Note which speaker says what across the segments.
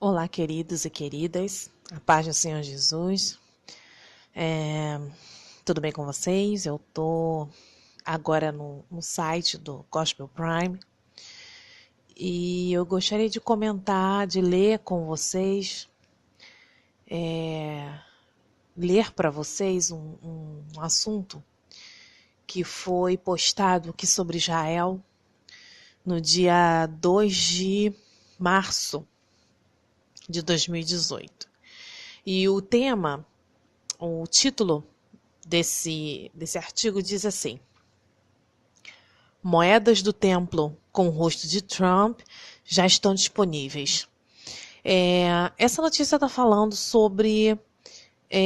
Speaker 1: Olá, queridos e queridas, a paz do Senhor Jesus. Tudo bem com vocês? Eu tô agora no site do Gospel Prime e eu gostaria de comentar, de ler com vocês, ler para vocês um assunto que foi postado aqui sobre Israel no dia 2 de março de 2018. E o tema, o título desse artigo diz assim: moedas do templo com o rosto de Trump já estão disponíveis. Essa notícia está falando sobre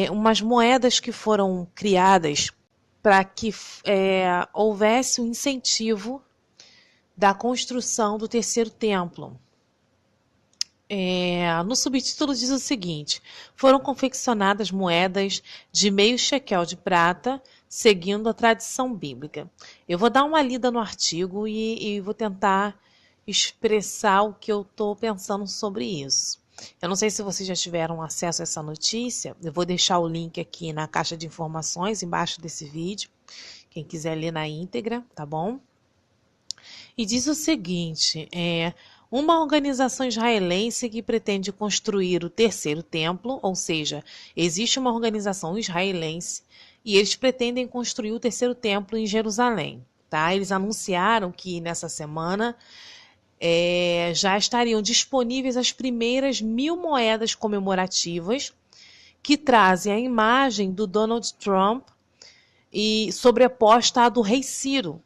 Speaker 1: umas moedas que foram criadas para que houvesse um incentivo da construção do terceiro templo. No subtítulo diz o seguinte: foram confeccionadas moedas de meio shekel de prata, seguindo a tradição bíblica. Eu vou dar uma lida no artigo e vou tentar expressar o que eu estou pensando sobre isso. Eu não sei se vocês já tiveram acesso a essa notícia. Eu vou deixar o link aqui na caixa de informações, embaixo desse vídeo. Quem quiser ler na íntegra, tá bom? E diz o seguinte: uma organização israelense que pretende construir o terceiro templo, ou seja, existe uma organização israelense e eles pretendem construir o terceiro templo em Jerusalém. Tá? Eles anunciaram que nessa semana já estariam disponíveis as primeiras 1.000 moedas comemorativas que trazem a imagem do Donald Trump e sobreposta à do rei Ciro.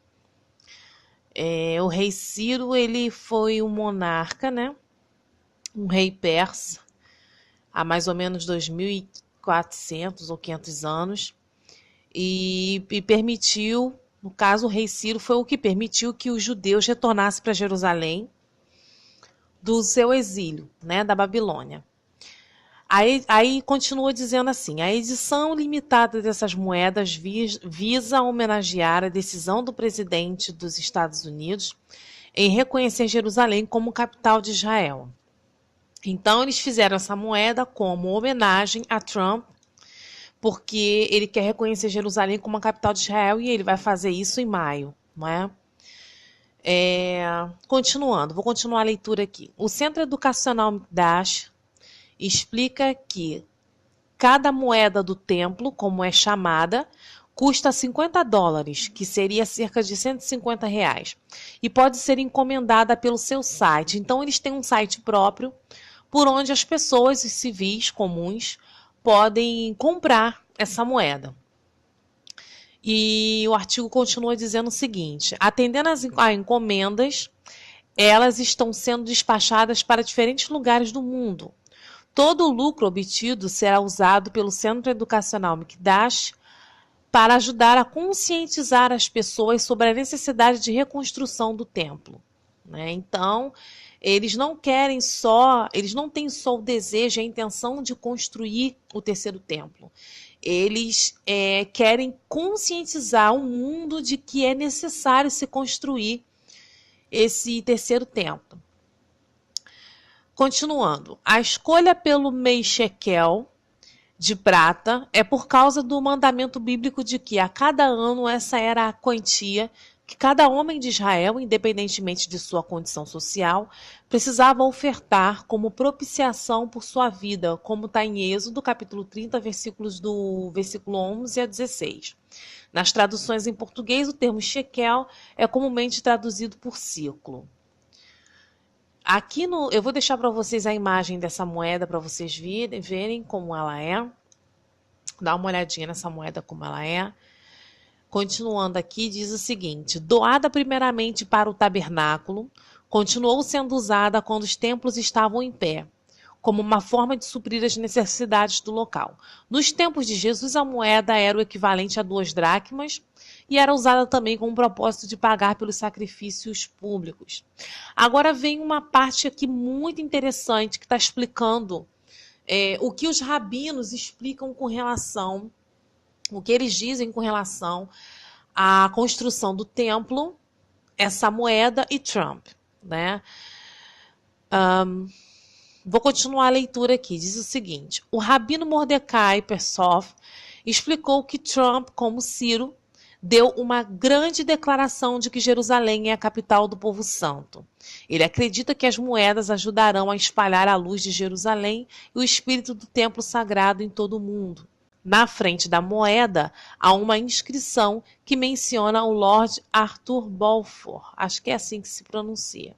Speaker 1: O rei Ciro, ele foi um monarca, né? Um rei persa, há mais ou menos 2.400 ou 500 anos, e permitiu, no caso, o rei Ciro foi o que permitiu que os judeus retornassem para Jerusalém do seu exílio, né, da Babilônia. Aí continua dizendo assim: a edição limitada dessas moedas visa homenagear a decisão do presidente dos Estados Unidos em reconhecer Jerusalém como capital de Israel. Então eles fizeram essa moeda como homenagem a Trump, porque ele quer reconhecer Jerusalém como a capital de Israel e ele vai fazer isso em maio, não é? Continuando, vou continuar a leitura aqui. O Centro Educacional Mikdash explica que cada moeda do templo, como é chamada, custa $50, que seria cerca de R$ 150, e pode ser encomendada pelo seu site. Então, eles têm um site próprio por onde as pessoas, os civis comuns, podem comprar essa moeda. E o artigo continua dizendo o seguinte: atendendo a encomendas, elas estão sendo despachadas para diferentes lugares do mundo. Todo o lucro obtido será usado pelo Centro Educacional Mikdash para ajudar a conscientizar as pessoas sobre a necessidade de reconstrução do templo. Né? Então, eles não têm só o desejo e a intenção de construir o terceiro templo. Eles querem conscientizar o mundo de que é necessário se construir esse terceiro templo. Continuando, a escolha pelo meio shekel de prata é por causa do mandamento bíblico de que a cada ano essa era a quantia que cada homem de Israel, independentemente de sua condição social, precisava ofertar como propiciação por sua vida, como está em Êxodo, capítulo 30, do versículo 11 a 16. Nas traduções em português, o termo shekel é comumente traduzido por ciclo. Aqui eu vou deixar para vocês a imagem dessa moeda para vocês verem como ela é. Dá uma olhadinha nessa moeda como ela é. Continuando aqui, diz o seguinte: doada primeiramente para o tabernáculo, continuou sendo usada quando os templos estavam em pé, como uma forma de suprir as necessidades do local. Nos tempos de Jesus, a moeda era o equivalente a 2 dracmas, e era usada também com o propósito de pagar pelos sacrifícios públicos. Agora vem uma parte aqui muito interessante que está explicando o que os rabinos explicam com relação, o que eles dizem com relação à construção do templo, essa moeda e Trump, né? Vou continuar a leitura aqui. Diz o seguinte: o rabino Mordecai Persoff explicou que Trump, como Ciro, deu uma grande declaração de que Jerusalém é a capital do povo santo. Ele acredita que as moedas ajudarão a espalhar a luz de Jerusalém e o espírito do templo sagrado em todo o mundo. Na frente da moeda há uma inscrição que menciona o Lord Arthur Balfour, acho que é assim que se pronuncia,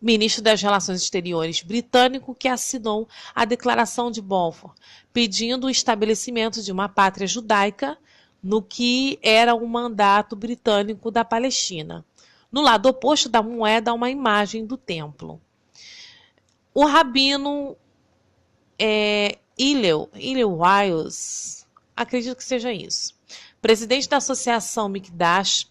Speaker 1: ministro das Relações Exteriores britânico, que assinou a Declaração de Balfour, pedindo o estabelecimento de uma pátria judaica no que era o mandato britânico da Palestina. No lado oposto da moeda há uma imagem do templo. O rabino Hillel Wiles, acredito que seja isso, presidente da Associação Mikdash,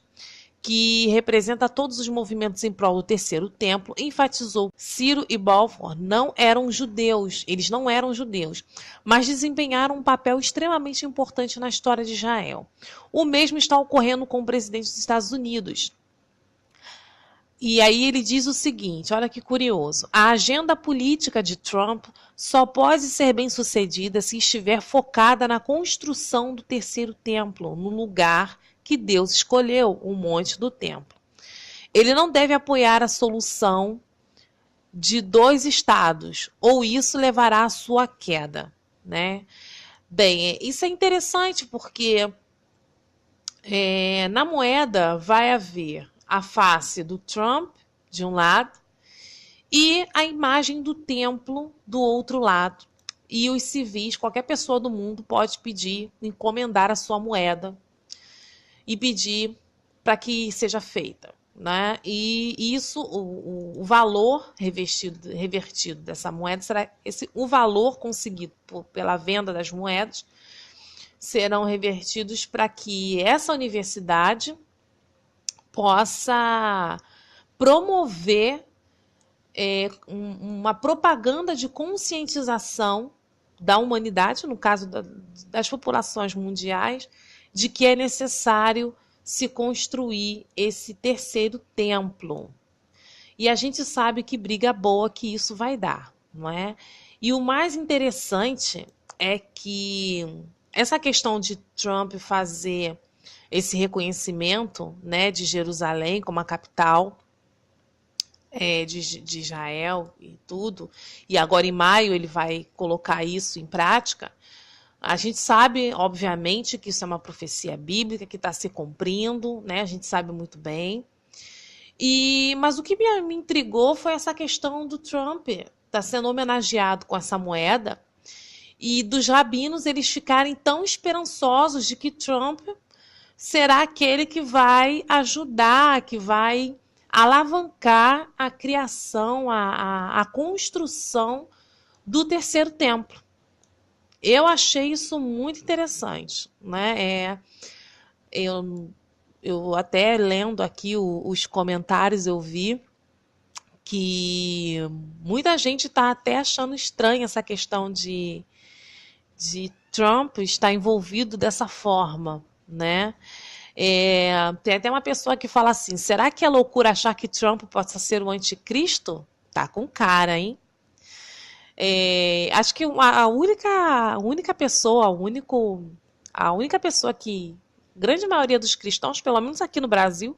Speaker 1: que representa todos os movimentos em prol do terceiro templo, enfatizou que Ciro e Balfour não eram judeus, mas desempenharam um papel extremamente importante na história de Israel. O mesmo está ocorrendo com o presidente dos Estados Unidos. E aí ele diz o seguinte, olha que curioso: a agenda política de Trump só pode ser bem-sucedida se estiver focada na construção do terceiro templo, no lugar que Deus escolheu, o monte do templo. Ele não deve apoiar a solução de 2 estados, ou isso levará à sua queda, né? Bem, isso é interessante porque na moeda vai haver a face do Trump, de um lado, e a imagem do templo, do outro lado. E os civis, qualquer pessoa do mundo pode pedir, encomendar a sua moeda e pedir para que seja feita, né? E isso, o valor revertido dessa moeda será o valor conseguido pela venda das moedas serão revertidos para que essa universidade possa promover uma propaganda de conscientização da humanidade, no caso das populações mundiais, de que é necessário se construir esse terceiro templo. E a gente sabe que briga boa que isso vai dar, não é? E o mais interessante é que essa questão de Trump fazer esse reconhecimento, né, de Jerusalém como a capital de Israel e tudo, e agora em maio ele vai colocar isso em prática. A gente sabe, obviamente, que isso é uma profecia bíblica que está se cumprindo, né? A gente sabe muito bem. Mas o que me intrigou foi essa questão do Trump estar sendo homenageado com essa moeda e dos rabinos eles ficarem tão esperançosos de que Trump será aquele que vai ajudar, que vai alavancar a criação, a construção do terceiro templo. Eu achei isso muito interessante, né? Eu até lendo aqui os comentários, eu vi que muita gente está até achando estranha essa questão de Trump estar envolvido dessa forma, né? Tem até uma pessoa que fala assim, será que é loucura achar que Trump possa ser o anticristo? Tá com cara, hein? Acho que a única pessoa que grande maioria dos cristãos, pelo menos aqui no Brasil,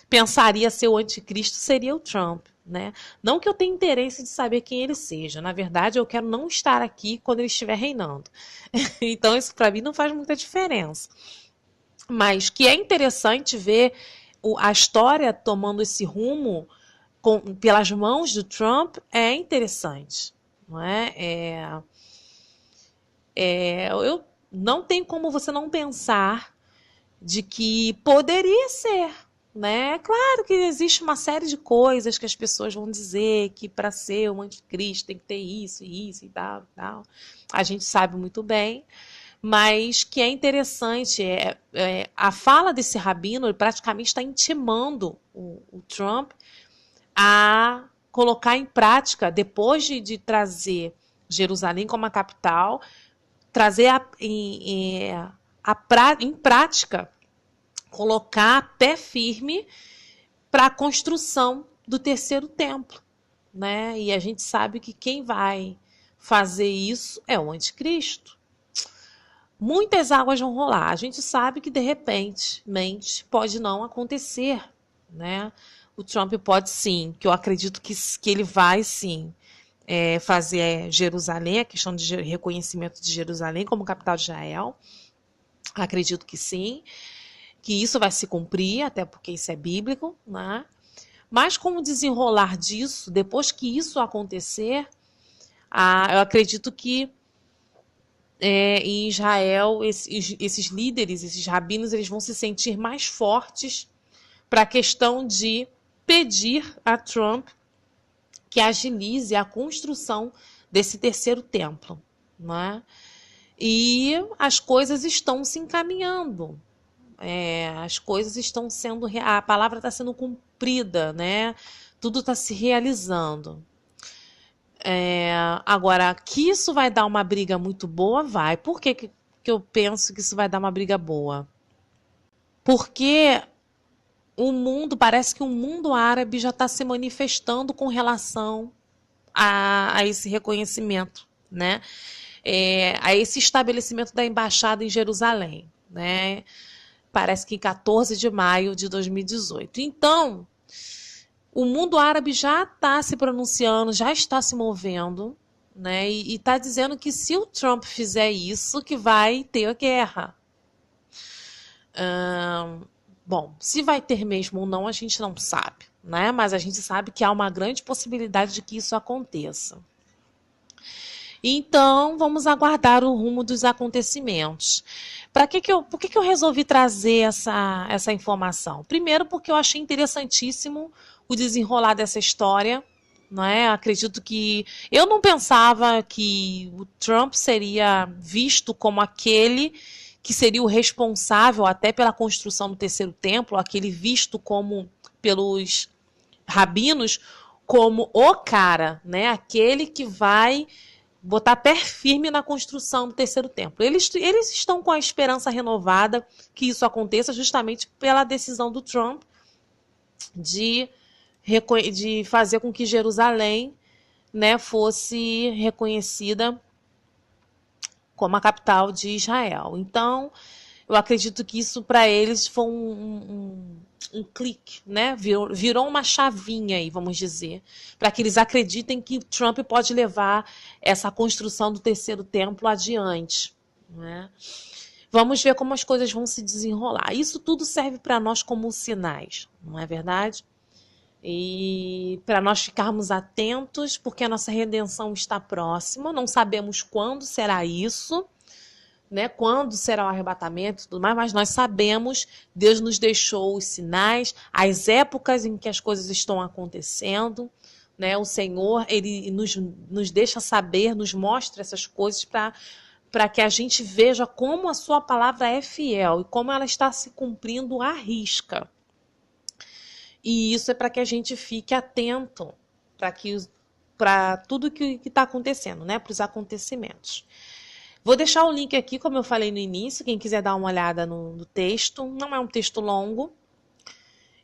Speaker 1: pensaria ser o anticristo seria o Trump, né? Não que eu tenha interesse de saber quem ele seja, na verdade eu quero não estar aqui quando ele estiver reinando. Então isso para mim não faz muita diferença. Mas que é interessante ver a história tomando esse rumo pelas mãos do Trump é interessante. Não é? Eu não tem como você não pensar de que poderia ser, né? Claro que existe uma série de coisas que as pessoas vão dizer que para ser um anticristo tem que ter isso e tal. A gente sabe muito bem, mas que é interessante a fala desse rabino, ele praticamente está intimando o Trump a colocar em prática, depois de trazer Jerusalém como a capital, trazer em prática, colocar pé firme para a construção do terceiro templo, né? E a gente sabe que quem vai fazer isso é o anticristo. Muitas águas vão rolar. A gente sabe que, de repente, pode não acontecer, né? O Trump pode sim, que eu acredito que ele vai sim fazer Jerusalém, a questão de reconhecimento de Jerusalém como capital de Israel. Acredito que sim, que isso vai se cumprir, até porque isso é bíblico, né? Mas como desenrolar disso, depois que isso acontecer, eu acredito que em Israel, esses líderes, esses rabinos, eles vão se sentir mais fortes para a questão de pedir a Trump que agilize a construção desse terceiro templo, né? E as coisas estão se encaminhando. As coisas estão sendo... A palavra está sendo cumprida, né? Tudo está se realizando. Agora, que isso vai dar uma briga muito boa, vai. Por que eu penso que isso vai dar uma briga boa? Porque parece que o mundo árabe já está se manifestando com relação a esse reconhecimento, né? A esse estabelecimento da embaixada em Jerusalém, né? Parece que em 14 de maio de 2018. Então, o mundo árabe já está se pronunciando, já está se movendo, né? E está dizendo que se o Trump fizer isso, que vai ter a guerra. Bom, se vai ter mesmo ou não, a gente não sabe, né? Mas a gente sabe que há uma grande possibilidade de que isso aconteça. Então, vamos aguardar o rumo dos acontecimentos. Por que eu resolvi trazer essa informação? Primeiro, porque eu achei interessantíssimo o desenrolar dessa história. Não é? Acredito que... Eu não pensava que o Trump seria visto como aquele que seria o responsável até pela construção do terceiro templo, aquele visto como pelos rabinos como o cara, né? Aquele que vai botar pé firme na construção do terceiro templo. Eles estão com a esperança renovada que isso aconteça justamente pela decisão do Trump de fazer com que Jerusalém, né, fosse reconhecida como a capital de Israel. Então, eu acredito que isso para eles foi um clique, né? Virou uma chavinha aí, vamos dizer, para que eles acreditem que Trump pode levar essa construção do terceiro templo adiante, né? Vamos ver como as coisas vão se desenrolar. Isso tudo serve para nós como sinais, não é verdade? E para nós ficarmos atentos, porque a nossa redenção está próxima, não sabemos quando será isso, né, quando será o arrebatamento e tudo mais, mas nós sabemos, Deus nos deixou os sinais, as épocas em que as coisas estão acontecendo, né, o Senhor, Ele nos deixa saber, nos mostra essas coisas para que a gente veja como a sua palavra é fiel e como ela está se cumprindo à risca. E isso é para que a gente fique atento para tudo que está acontecendo, né, para os acontecimentos. Vou deixar o link aqui, como eu falei no início, quem quiser dar uma olhada no texto. Não é um texto longo.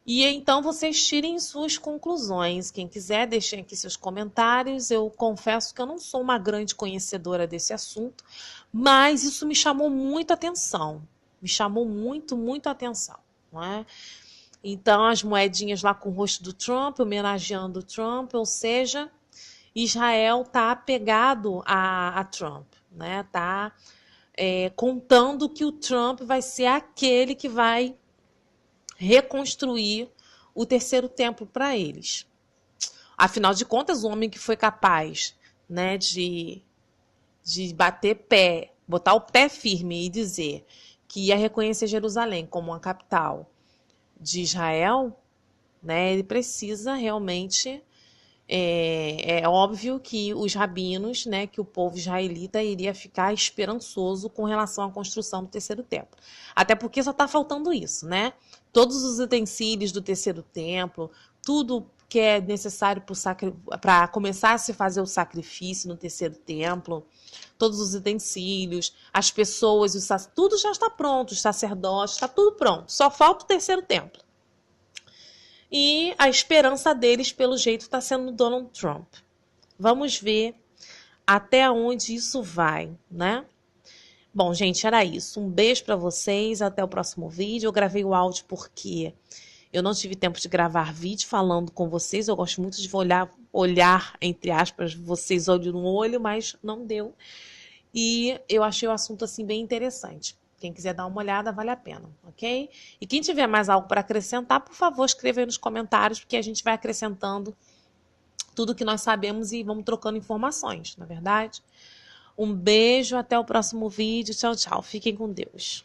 Speaker 1: E então vocês tirem suas conclusões. Quem quiser, deixem aqui seus comentários. Eu confesso que eu não sou uma grande conhecedora desse assunto, mas isso me chamou muito atenção. Me chamou muito, muito atenção. Não é? Então, as moedinhas lá com o rosto do Trump, homenageando o Trump, ou seja, Israel está apegado a Trump. Né, tá contando que o Trump vai ser aquele que vai reconstruir o terceiro templo para eles. Afinal de contas, o homem que foi capaz, né, de bater pé, botar o pé firme e dizer que ia reconhecer Jerusalém como uma capital de Israel, né, ele precisa realmente... É óbvio que os rabinos, né, que o povo israelita iria ficar esperançoso com relação à construção do terceiro templo. Até porque só está faltando isso, né? Todos os utensílios do terceiro templo, tudo que é necessário para começar a se fazer o sacrifício no terceiro templo, todos os utensílios, as pessoas, tudo já está pronto, os sacerdotes, está tudo pronto. Só falta o terceiro templo. E a esperança deles, pelo jeito, está sendo Donald Trump. Vamos ver até onde isso vai, né? Bom, gente, era isso. Um beijo para vocês. Até o próximo vídeo. Eu gravei o áudio porque eu não tive tempo de gravar vídeo falando com vocês. Eu gosto muito de olhar entre aspas, vocês olho no olho, mas não deu. E eu achei o assunto assim bem interessante. Quem quiser dar uma olhada, vale a pena, ok? E quem tiver mais algo para acrescentar, por favor, escreva aí nos comentários, porque a gente vai acrescentando tudo que nós sabemos e vamos trocando informações, na verdade? Um beijo, até o próximo vídeo. Tchau, tchau. Fiquem com Deus.